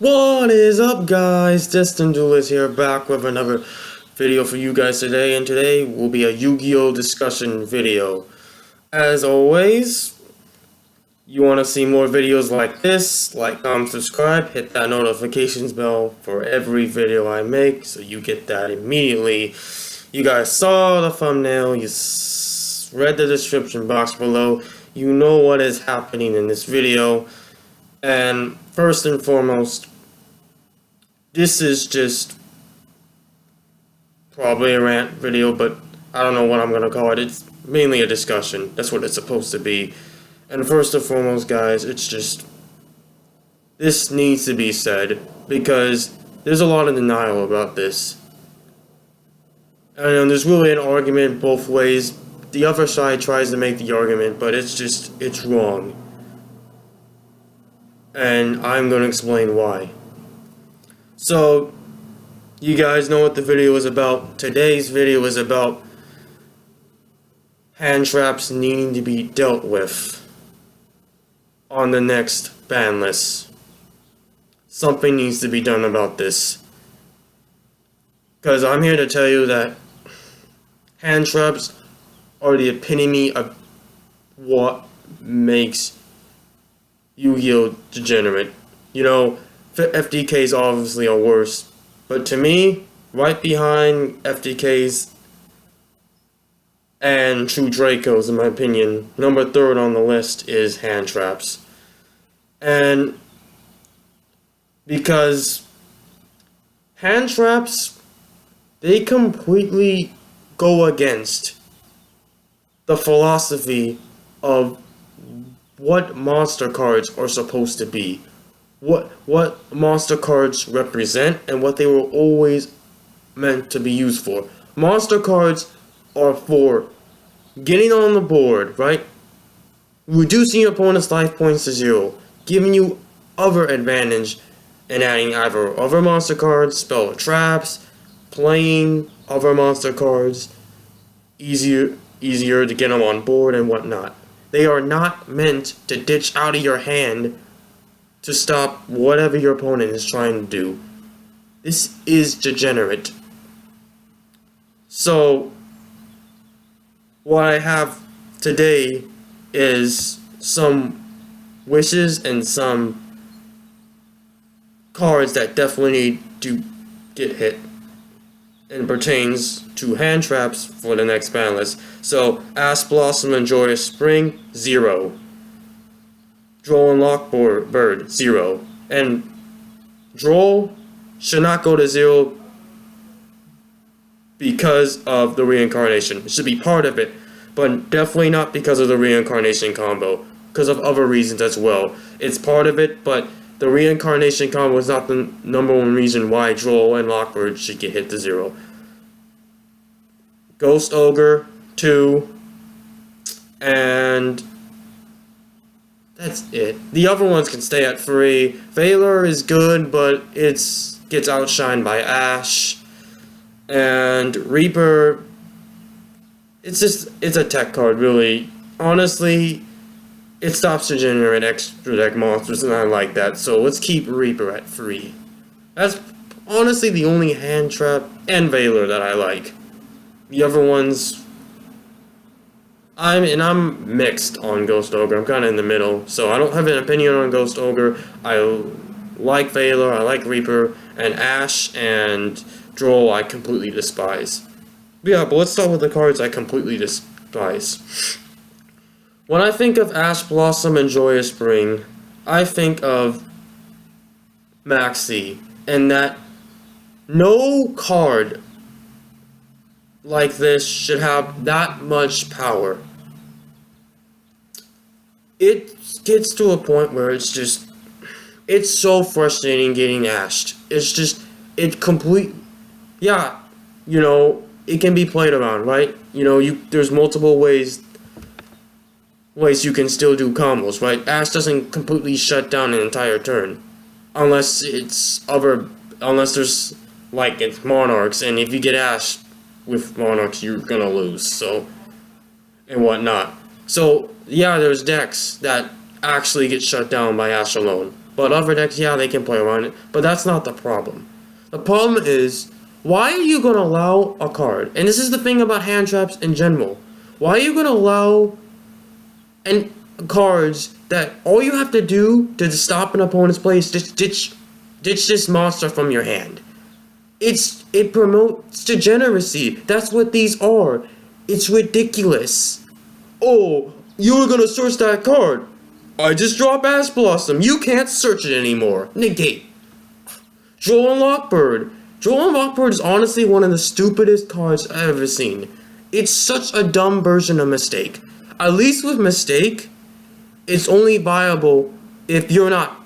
What is up, guys? Destin Duelist here, back with another video for you guys today, and today will be a Yu-Gi-Oh discussion video. As always, you want to see more videos like this, like, comment, subscribe, hit that notifications bell for every video I make, so you get that immediately. You guys saw the thumbnail, you read the description box below, you know what is happening in this video. And first and foremost, this is just probably a rant video, but I don't know what I'm gonna call it. It's mainly a discussion. That's what it's supposed to be. And first and foremost, guys, it's just, this needs to be said, because there's a lot of denial about this. And there's really an argument both ways. The other side tries to make the argument, but it's wrong. And I'm going to explain why. So, you guys know what the video is about. Today's video is about hand traps needing to be dealt with on the next ban list. Something needs to be done about this. Because I'm here to tell you that hand traps are the epitome of what makes Yu-Gi-Oh degenerate. You know, FDKs obviously are worse, but to me, right behind FDKs and True Dracos, in my opinion, number 3rd on the list is hand traps. And because hand traps, they completely go against the philosophy of what monster cards are supposed to be, what monster cards represent, and what they were always meant to be used for. Monster cards are for getting on the board, right? Reducing your opponent's life points to 0, giving you other advantage, and adding either other monster cards, spell traps, playing other monster cards, easier to get them on board and whatnot. They are not meant to ditch out of your hand to stop whatever your opponent is trying to do. This is degenerate. So, what I have today is some wishes and some cards that definitely need to get hit, and pertains to hand traps for the next ban list. So, Ash Blossom and Joyous Spring, 0. Droll and Lockbird, 0. And Droll should not go to 0 because of the reincarnation. It should be part of it, but definitely not because of the reincarnation combo. Because of other reasons as well. It's part of it, but the reincarnation combo is not the number one reason why Droll and Lockbird should get hit to 0. Ghost Ogre, 2. And that's it. The other ones can stay at 3. Valor is good, but gets outshined by Ash. And Reaper, it's a tech card, really. Honestly, it stops to generate extra deck monsters, and I like that. So let's keep Reaper at 3. That's honestly the only hand trap and Valor that I like. The other ones, I'm mixed on Ghost Ogre. I'm kind of in the middle, so I don't have an opinion on Ghost Ogre. I like Valor, I like Reaper, and Ash and Droll I completely despise. Yeah, but let's start with the cards I completely despise. When I think of Ash Blossom and Joyous Spring, I think of Maxi, and that no card like this should have that much power. It gets to a point where it's so frustrating getting ashed. Yeah, you know, it can be played around, right? You know, there's multiple ways you can still do combos, right? Ash doesn't completely shut down an entire turn, unless it's Monarchs, and if you get Ash with Monarchs, you're gonna lose, so, and whatnot. So, yeah, there's decks that actually get shut down by Ash alone, But other decks, yeah, they can play around it. But that's not the problem. The problem is, why are you going to allow a card? And this is the thing about hand traps in general. Why are you going to allow cards that all you have to do to stop an opponent's play is just ditch this monster from your hand? It promotes degeneracy. That's what these are. It's ridiculous. Oh, you were gonna search that card. I just drop Ash Blossom. You can't search it anymore. Negate. Droll and Lockbird. Droll and Lockbird is honestly one of the stupidest cards I've ever seen. It's such a dumb version of Mistake. At least with Mistake, it's only viable if you're not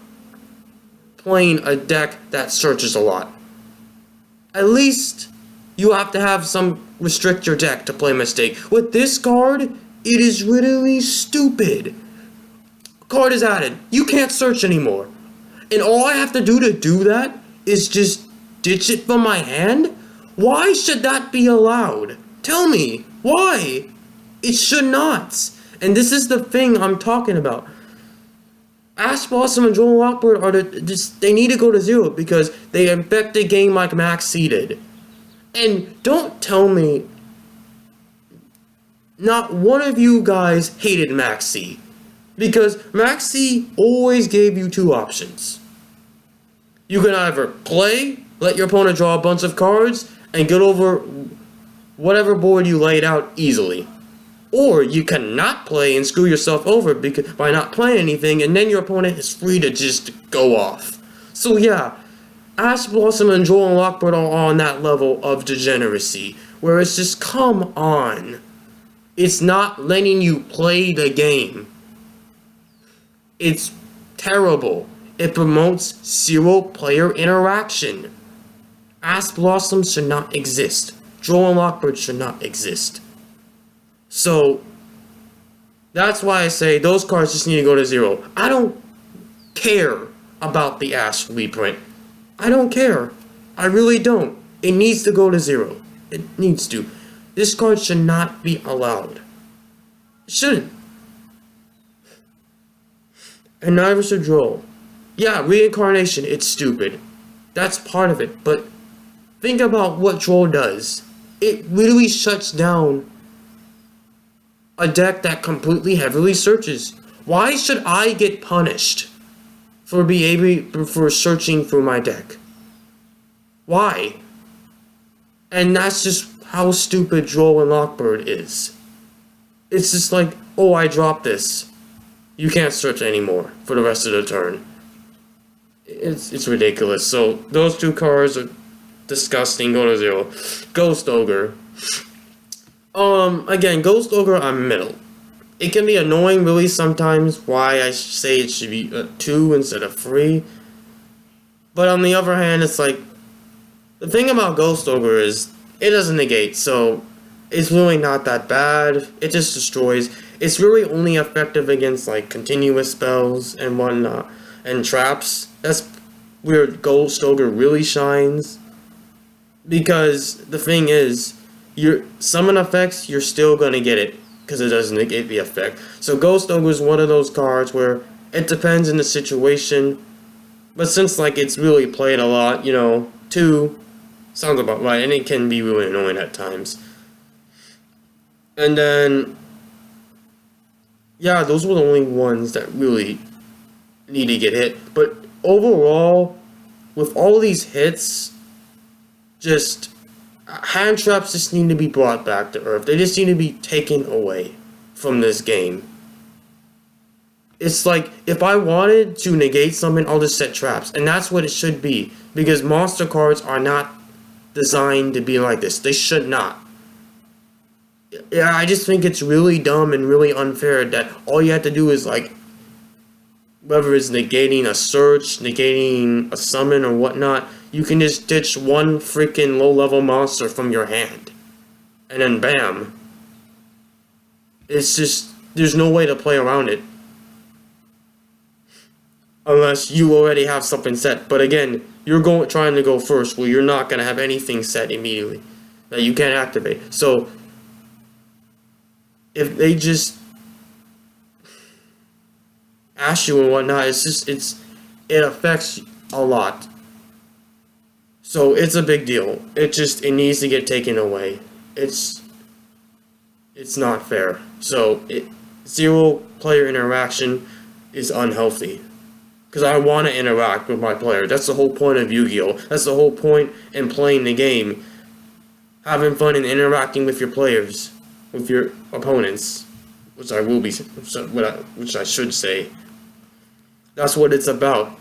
playing a deck that searches a lot. At least you have to have some restrict your deck to play Mistake. With this card, it is really stupid. Card is added. You can't search anymore. And all I have to do that is just ditch it from my hand? Why should that be allowed? Tell me, why? It should not. And this is the thing I'm talking about. Ash Blossom and Droll and Lockbird are they need to go to 0 because they affect the game like Max C did. And don't tell me not one of you guys hated Max C. Because Max C always gave you two options. You can either play, let your opponent draw a bunch of cards, and get over whatever board you laid out easily. Or you cannot play and screw yourself over by not playing anything, and then your opponent is free to just go off. So yeah, Ash Blossom and Droll and Lockbird are on that level of degeneracy, where it's just, come on. It's not letting you play the game. It's terrible. It promotes zero-player interaction. Ash Blossom should not exist. Droll and Lockbird should not exist. So, that's why I say those cards just need to go to 0. I don't care about the Ash reprint. I don't care. I really don't. It needs to go to 0. It needs to. This card should not be allowed. It shouldn't. And neither should Droll. Yeah, reincarnation, it's stupid. That's part of it, but think about what Droll does. It literally shuts down a deck that completely heavily searches. Why should I get punished for searching through my deck? Why? And that's just how stupid Droll and Lockbird is. It's just like, oh, I dropped this. You can't search anymore for the rest of the turn. It's ridiculous. So those two cards are disgusting. Go to 0. Ghost Ogre. Again, Ghost Ogre, I'm middle. It can be annoying really sometimes why I say it should be 2 instead of 3. But on the other hand, it's like, the thing about Ghost Ogre is, it doesn't negate, so it's really not that bad. It just destroys. It's really only effective against like continuous spells and whatnot, and traps. That's where Ghost Ogre really shines. Because the thing is, your summon effects, you're still gonna get it because it doesn't negate the effect. So Ghost Ogre is one of those cards where it depends on the situation, but since like it's really played a lot, 2 sounds about right, and it can be really annoying at times. And then, yeah, those were the only ones that really need to get hit. But overall, with all these hits, just hand traps just need to be brought back to earth. They just need to be taken away from this game. It's like, if I wanted to negate something, I'll just set traps. And that's what it should be. Because monster cards are not designed to be like this. They should not. Yeah, I just think it's really dumb and really unfair that all you have to do is like, whether it's negating a search, negating a summon or whatnot, you can just ditch one freaking low-level monster from your hand. And then bam. It's just, there's no way to play around it. Unless you already have something set. But again, you're trying to go first, where you're not going to have anything set immediately that you can't activate. So, if they just ash you and whatnot, it's it affects a lot. So it's a big deal. It needs to get taken away. It's not fair. So zero player interaction is unhealthy. Because I want to interact with my player. That's the whole point of Yu-Gi-Oh! That's the whole point in playing the game. Having fun and interacting with your players, with your opponents, which I should say. That's what it's about.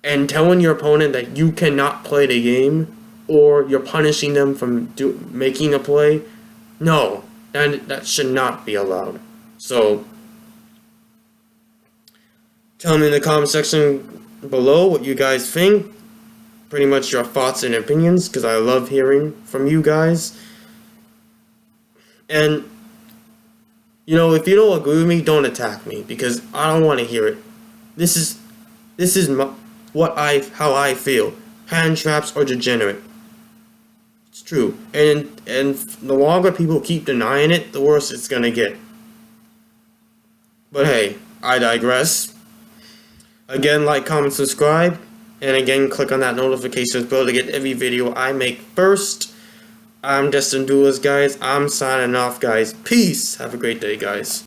And telling your opponent that you cannot play the game, or you're punishing them from making a play, no, that should not be allowed. So, tell me in the comment section below what you guys think. Pretty much your thoughts and opinions, because I love hearing from you guys. And, if you don't agree with me, don't attack me, because I don't want to hear it. This is how I feel. Hand traps are degenerate. It's true. And the longer people keep denying it, the worse it's gonna get. But hey, I digress. Again, like, comment, subscribe. And again, click on that notifications bell to get every video I make first. I'm Destin Duelist, guys. I'm signing off, guys. Peace. Have a great day, guys.